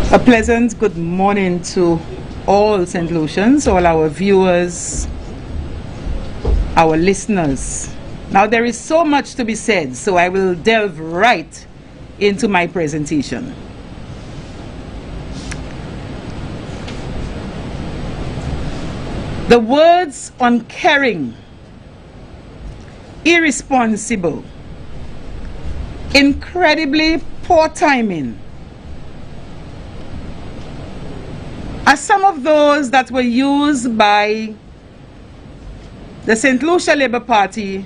A pleasant good morning to all St. Lucians, all our viewers, our listeners. Now there is so much to be said, so I will delve right into my presentation. The words uncaring, irresponsible, incredibly poor timing are some of those that were used by the St. Lucia Labour Party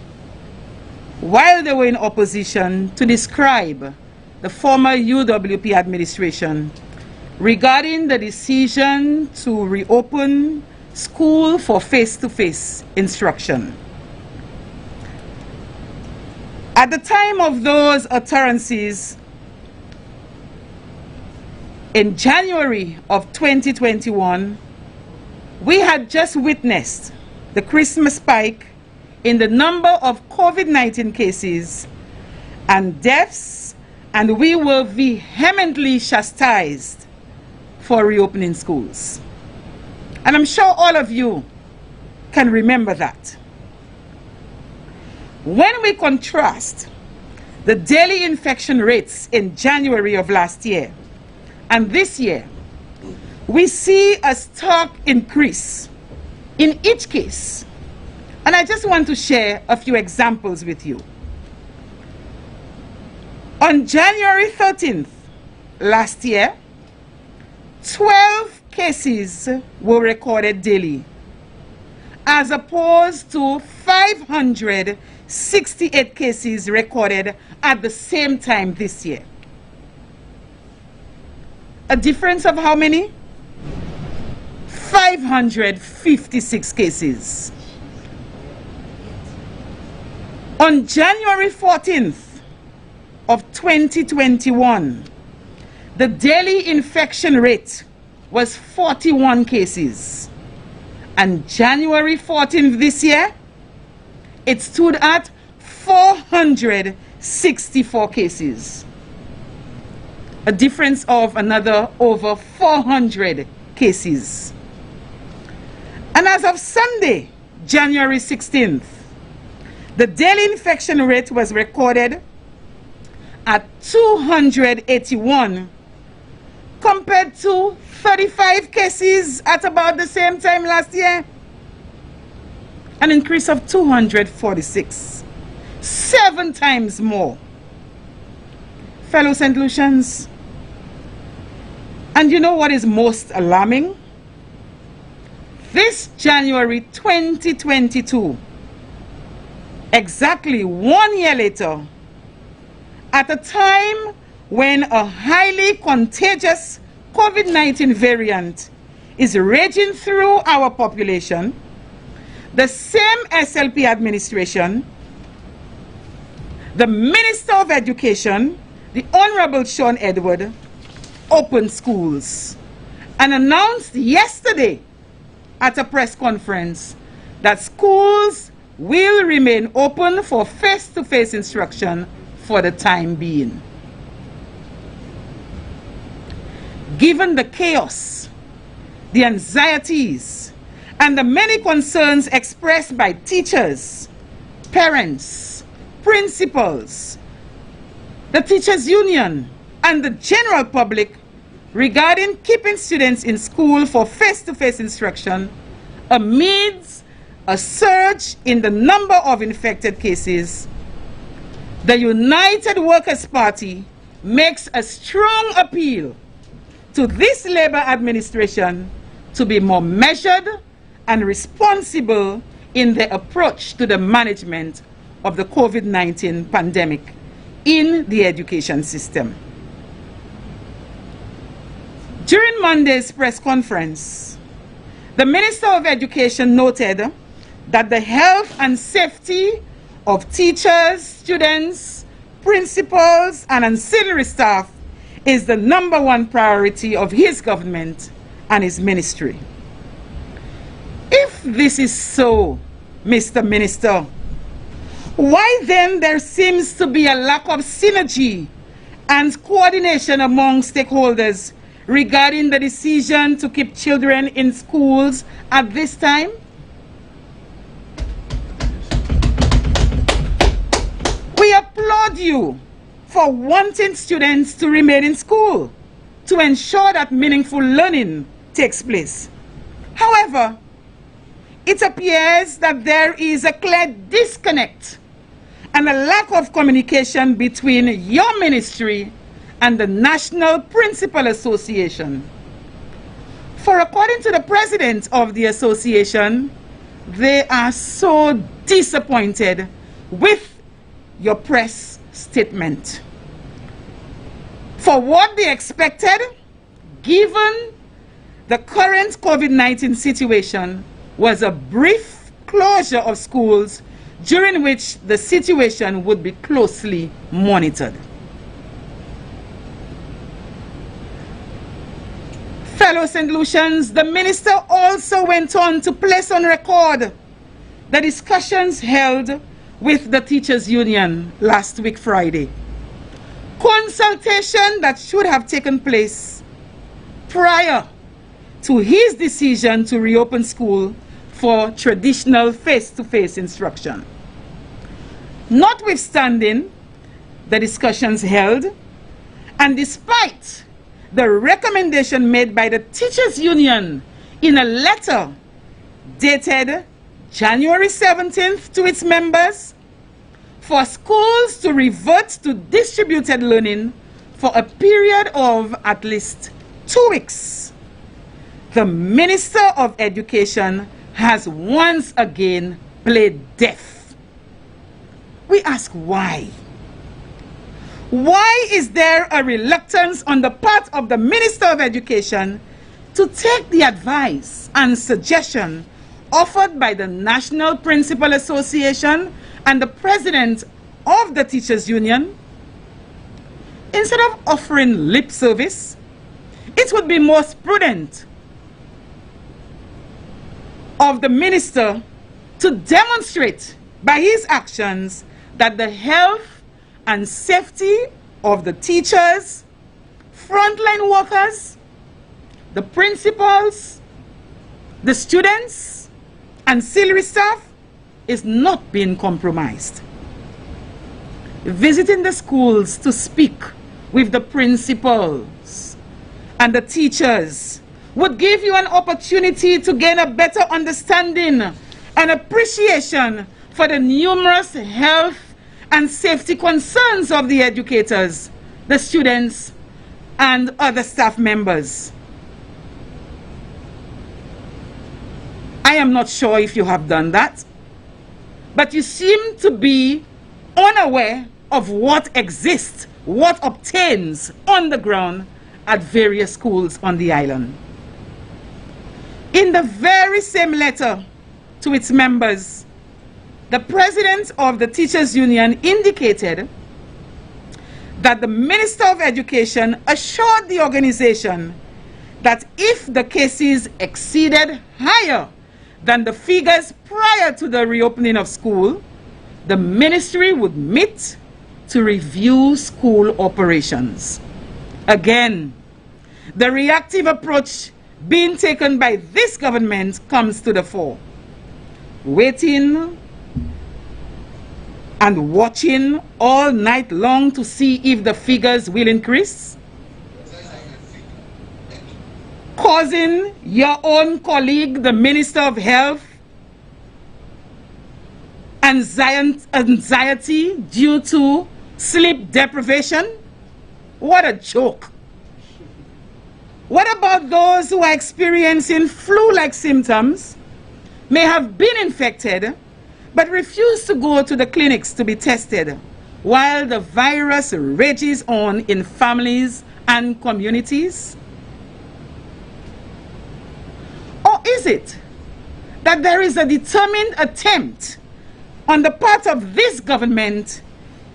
while they were in opposition to describe the former UWP administration regarding the decision to reopen school for face-to-face instruction. At the time of those utterances, in January of 2021, we had just witnessed the Christmas spike in the number of COVID-19 cases and deaths, and we were vehemently chastised for reopening schools. And I'm sure all of you can remember that. When we contrast the daily infection rates in January of last year and this year, we see a stark increase in each case. And I just want to share a few examples with you. On January 13th last year, 12 cases were recorded daily, as opposed to 568 cases recorded at the same time this year. A difference of how many? 556 cases. On January 14th of 2021, the daily infection rate was 41 cases. And January 14th this year, it stood at 464 cases. A difference of another over 400 cases. And as of Sunday, January 16th, the daily infection rate was recorded at 281 compared to 35 cases at about the same time last year. An increase of 246, 7 times more. Fellow St. Lucians, and you know what is most alarming? This January 2022, exactly 1 year later, at a time when a highly contagious COVID-19 variant is raging through our population, the same SLP administration, the Minister of Education, the Honorable Sean Edward, opened schools and announced yesterday at a press conference that schools will remain open for face-to-face instruction for the time being. Given the chaos, the anxieties, and the many concerns expressed by teachers, parents, principals, the teachers' union, and the general public regarding keeping students in school for face-to-face instruction amidst a surge in the number of infected cases, the United Workers' Party makes a strong appeal to this Labour administration to be more measured and responsible in their approach to the management of the COVID-19 pandemic in the education system. During Monday's press conference, the Minister of Education noted that the health and safety of teachers, students, principals, and ancillary staff is the #1 priority of his government and his ministry. If this is so, Mr. Minister, why then there seems to be a lack of synergy and coordination among stakeholders regarding the decision to keep children in schools at this time? We applaud you for wanting students to remain in school to ensure that meaningful learning takes place. However, it appears that there is a clear disconnect and a lack of communication between your ministry and the National Principal Association. For according to the president of the association, they are so disappointed with your press statement. For what they expected, given the current COVID-19 situation, was a brief closure of schools during which the situation would be closely monitored. Fellow St. Lucians, the minister also went on to place on record the discussions held with the teachers' union last week Friday. Consultation that should have taken place prior to his decision to reopen school for traditional face-to-face instruction. Notwithstanding the discussions held, and despite the recommendation made by the teachers' union in a letter dated January 17th to its members, for schools to revert to distributed learning for a period of at least 2 weeks, the Minister of Education has once again played deaf. We ask why? Why is there a reluctance on the part of the Minister of Education to take the advice and suggestion offered by the National Principal Association and the President of the Teachers Union? Instead of offering lip service, it would be most prudent of the minister to demonstrate by his actions that the health and safety of the teachers, frontline workers, the principals, the students, ancillary staff is not being compromised. Visiting the schools to speak with the principals and the teachers would give you an opportunity to gain a better understanding and appreciation for the numerous health and safety concerns of the educators, the students, and other staff members. I am not sure if you have done that, but you seem to be unaware of what exists, what obtains on the ground at various schools on the island. In the very same letter to its members, the president of the Teachers Union indicated that the Minister of Education assured the organization that if the cases exceeded higher than the figures prior to the reopening of school, the ministry would meet to review school operations. Again, the reactive approach being taken by this government comes to the fore. Waiting and watching all night long to see if the figures will increase, causing your own colleague, the Minister of Health, anxiety due to sleep deprivation. What a joke. What about those who are experiencing flu-like symptoms, may have been infected, but refuse to go to the clinics to be tested, while the virus rages on in families and communities? Or is it that there is a determined attempt on the part of this government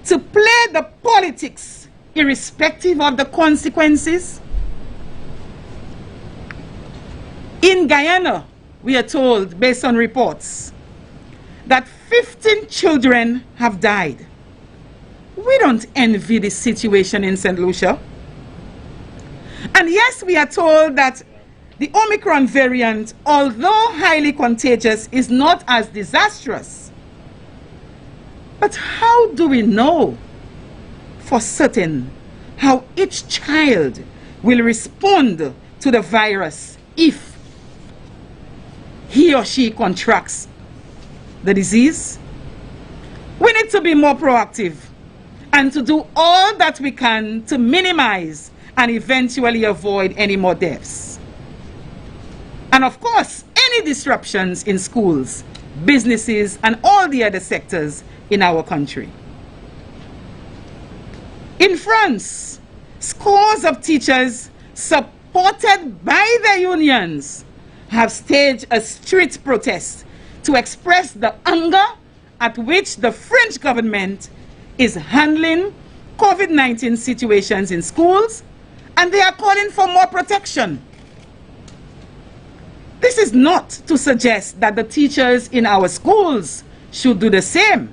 to play the politics irrespective of the consequences? In Guyana, we are told, based on reports, that 15 children have died. We don't envy this situation in St. Lucia. And yes, we are told that the Omicron variant, although highly contagious, is not as disastrous. But how do we know for certain how each child will respond to the virus if he or she contracts the disease? We need to be more proactive and to do all that we can to minimize and eventually avoid any more deaths. And of course, any disruptions in schools, businesses, and all the other sectors in our country. In France, scores of teachers supported by the unions have staged a street protest to express the anger at which the French government is handling COVID-19 situations in schools, and they are calling for more protection. This is not to suggest that the teachers in our schools should do the same.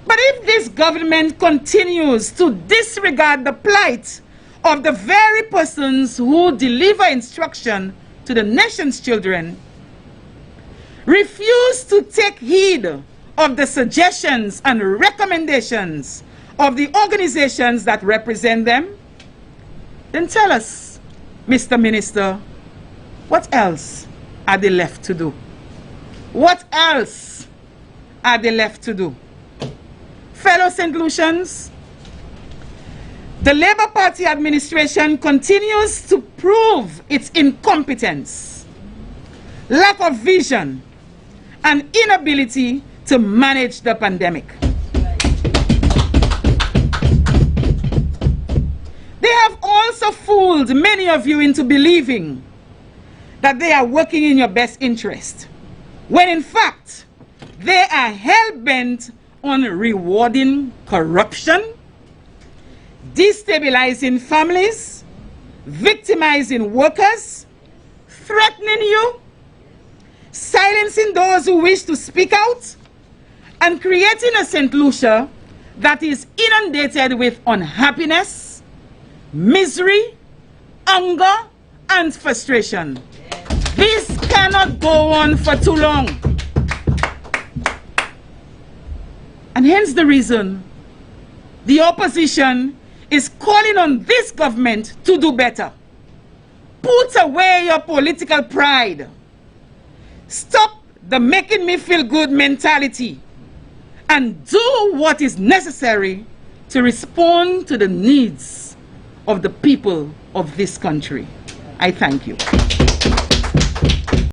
But if this government continues to disregard the plight of the very persons who deliver instruction to the nation's children, refuse to take heed of the suggestions and recommendations of the organizations that represent them, then tell us, Mr. Minister, what else are they left to do? What else are they left to do? Fellow St. Lucians, the Labour Party administration continues to prove its incompetence, lack of vision, and inability to manage the pandemic. They have also fooled many of you into believing that they are working in your best interest, when in fact, they are hell-bent on rewarding corruption, destabilizing families, victimizing workers, threatening you, silencing those who wish to speak out, and creating a St. Lucia that is inundated with unhappiness, misery, anger, and frustration. This cannot go on for too long. And hence the reason the opposition is calling on this government to do better. Put away your political pride. Stop the making me feel good mentality and do what is necessary to respond to the needs of the people of this country. I thank you.